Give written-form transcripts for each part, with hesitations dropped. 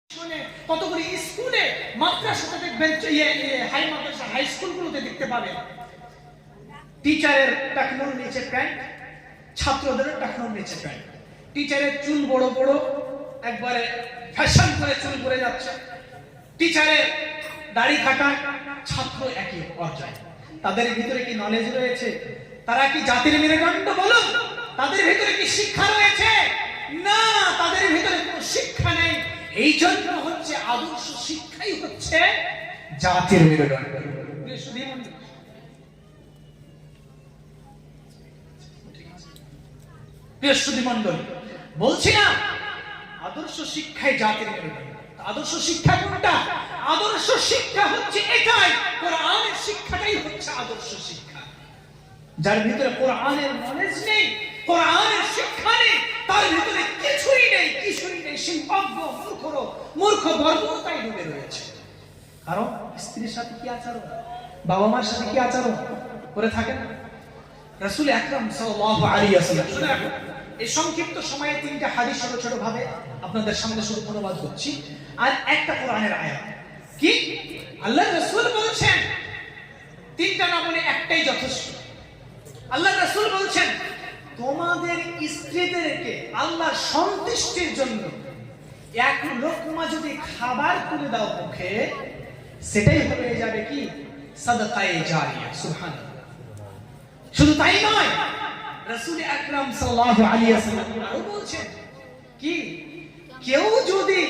কতগুলি স্কুলে মাদ্রাসাতে দেখবেন, হাই মাদ্রাসা হাই স্কুলগুলোতে দেখতে পাবেন টিচারের টাকনোর নিচে প্যান্ট, ছাত্রদের টাকনোর নিচে প্যান্ট। টিচারের চুল বড় বড়, একবারে ফ্যাশন করে চুল করে যাচ্ছে। টিচারের দাড়ি কাটা, ছাত্র একই পর্যায়ে। তাদের ভিতরে কি নলেজ রয়েছে? তারা কি জাতির মেরুদণ্ড বলুন? তাদের ভিতরে কি শিক্ষা রয়েছে? না, তাদের ভিতরে কোনো শিক্ষা নেই। এই জন্য হচ্ছে আদর্শ শিক্ষাই হচ্ছে জাতির মেরুদণ্ড। বৃহস্পতি মন্ডল বলছি না, আদর্শ শিক্ষাই জাতির মেরুদণ্ড। আদর্শ শিক্ষা কোনটা? আদর্শ শিক্ষা হচ্ছে এটাই, কোরআনের শিক্ষাটাই হচ্ছে আদর্শ শিক্ষা। যার ভিতরে কোরআনের নলেজ নেই, কোরআনের শিক্ষা নেই, তার ভিতরে কিছুই নেই, সেই অজ্ঞ মূর্খ বর্বরতাই ডুবে রয়েছে। কারণ স্ত্রীর সাথে কি আচরণ, বাবা মার সাথে কি আচরণ করে থাকে না। রাসূল আকরাম সাল্লাল্লাহু আলাইহি ওয়াসাল্লাম, এই সংক্ষিপ্ত সময়ে তিনটা হাদিস ছোট ছোট ভাবে আপনাদের সামনে শুধু অনুবাদ করছি, আর একটা কোরআনের আয়াত। কি আল্লাহ রাসূল বলছেন, তিনটা না বলে একটাই যথেষ্ট। আল্লাহ রাসূল বলছেন, তোমাদের স্ত্রীদেরকে আল্লাহর সন্তুষ্টির জন্য এক লোকমা যদি খাবার তুলে দাও মুখে, সেটাই হয়ে যাবে কি সাদাকায়ে জারিয়া। সুবহানাল্লাহ। শুধু তাই নয়, রাসূল আকরাম সাল্লাল্লাহু আলাইহি ওয়াসাল্লাম আরো বলছেন কি, কেউ যদি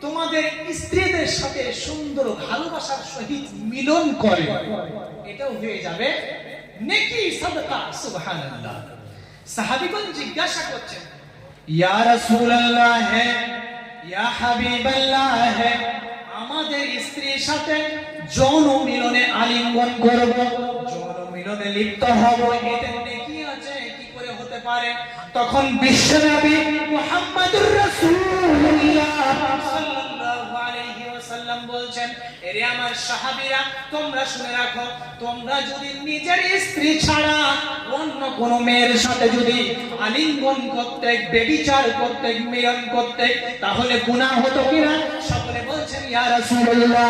তোমাদের স্ত্রীদের সাথে সুন্দর ভালোবাসার সহিত মিলন করে, এটাও হয়ে যাবে নেকি, সাদাকা। সুবহানাল্লাহ। সাহাবীগণ জিজ্ঞাসা করছেন, ইয়া রাসূলুল্লাহ, ইয়া হাবিবাল্লাহ, আমাদের স্ত্রীর সাথে যৌন মিলনে আলিঙ্গন করব, যৌন মিলনে লিপ্ত হব, এতে নেকি আছে, কি করে হতে পারে? তখন বিশ্বনবী মুহাম্মদুর রাসূলুল্লাহ সাল্লাল্লাহু আলাইহি ওয়াসাল্লাম বলছেন, এরে আমার সাহাবীরা, তোমরা শুনে রাখো, তোমরা যদি নিজের স্ত্রী ছাড়া অন্য কোন মেয়ের সাথে যদি আলিঙ্গন করতে, ব্যভিচার করতে, মিলন করতে, তাহলে গুনাহ হতো কিনা? সকলে বলছেন ইয়া রাসূলুল্লাহ,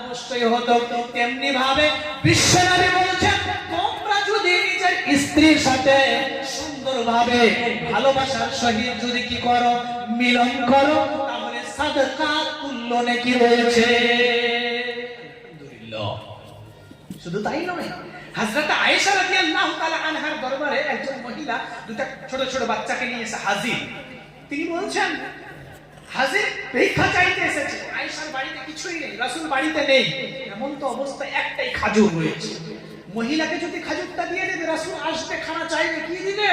অবশ্যই হতো। তেমনি ভাবে বিশ্বনবী বলছেন, তোমরা যদি নিজের স্ত্রীর সাথে সুন্দরভাবে ভালোবাসার সহিত যদি কি করো, মিলন করো, তাহলে সাদকা তুল্য নেকি রয়েছে। আলহামদুলিল্লাহ। শুধু তাই নয়, হযরত আয়েশা রাদিয়াল্লাহু তাআলা আনহার দরবারে একজন মহিলা দুটো ছোট ছোট বাচ্চাকে নিয়ে এসে হাজির। তিনি বলছেন, হাজির ভিক্ষা চাইতে এসেছে। আয়েশার বাড়িতে কিছুই নেই, রাসূল বাড়িতে নেই, এমন তো অবস্থা একটাই খাজুর রয়েছে। মহিলাকে যদি খাজুরটা দিয়ে দেবে, রাসূল আসবে, খানা চাইবে, কি দিবে?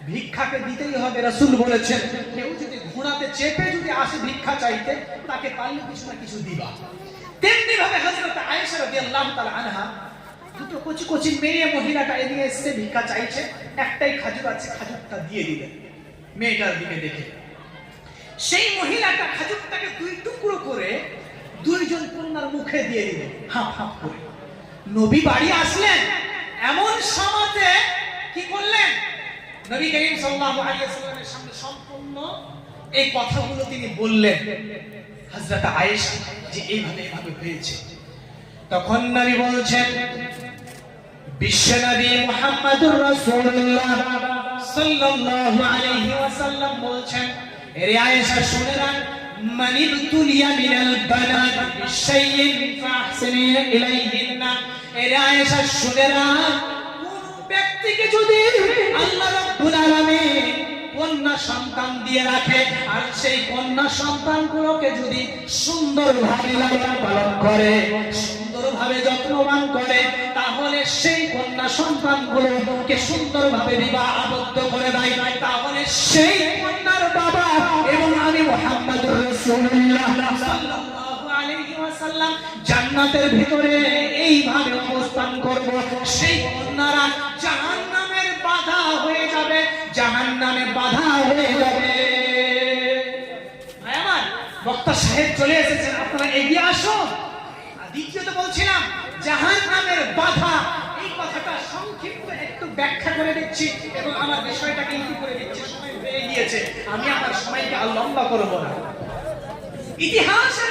ভিক্ষাকে দিতেই হবে। রাসূল বলেছেন, কেউ যদি ঘোড়াতে চেপে যদি আসে ভিক্ষা চাইতে, তাকে পারলে কিছু না কিছু দিবা। তেমনি ভাবে হযরত আয়েশা রাদিয়াল্লাহু তাআলা আনহা দুটো কচি কচি মেয়ে মহিলাটা এদিকে এসে ভিক্ষা চাইছে, একটাই খাজুর আছে, খাজুরটা দিয়ে দিলেন মেয়েটার দিকে দেখে। সেই মহিলাটা খাজুরটাকে দুই টুকরো করে দুইজন কন্যার মুখে দিয়ে দিলেন, হাফ হাফ করে। নবী বাড়ি আসলেন, এমন সমাজে কি করলেন? নবী করিম সাল্লাল্লাহু আলাইহি ওয়াসাল্লামের সামনে সম্পূর্ণ এই কথাগুলো তিনি বললেন হযরত আয়েশা, যে এইভাবে এইভাবে হয়েছে। তখন নবী বলছেন, বিশ্বনবী মুহাম্মদুর রাসূলুল্লাহ সাল্লাল্লাহু আলাইহি ওয়াসাল্লাম বলছেন, এরে আয়েশা শুনে রাখ, মানিবতুলিয়া মিনাল বানাত বিশাইইন ফাহসিনি ইলাইহিন্না। এরে আয়েশা শুনে রাখ, কোন ব্যক্তিকে যদি আল্লাহ রাব্বুল আলামিন কন্যা সন্তান দিয়ে রাখে, আর সেই কন্যা সন্তানগুলোকে যদি সুন্দরভাবে লালন পালন করে, সুন্দরভাবে যত্নবান করে, তাহলে সেই কন্যা সন্তানগুলোকে সুন্দরভাবে বিবাহ আবদ্ধ করে দেয়, তাহলে সেই কন্যার বাবা এবং আমি মুহাম্মদুর রাসূলুল্লাহ সাল্লাল্লাহু আলাইহি ওয়াসাল্লাম জান্নাতের ভিতরে এইভাবে অবস্থান করব। সেই কন্যারা জাহান্নামের বাধা হয়ে যাবে, জাহান্নামে বাধা হয়ে যাবে। আমার বক্তা সাহেব চলে এসেছেন, আপনারা এগিয়ে আসুন। দ্বিতীয়ত বলছিলাম জাহান্নামের বাধা, এই কথাটা সংক্ষিপ্ত একটু ব্যাখ্যা করে দিচ্ছি এবং আমার বিষয়টাকে ইতি করে দিচ্ছি। সময় হয়ে গিয়েছে, আমি আমার সময়কে আর লম্বা করব না। ইতিহাসের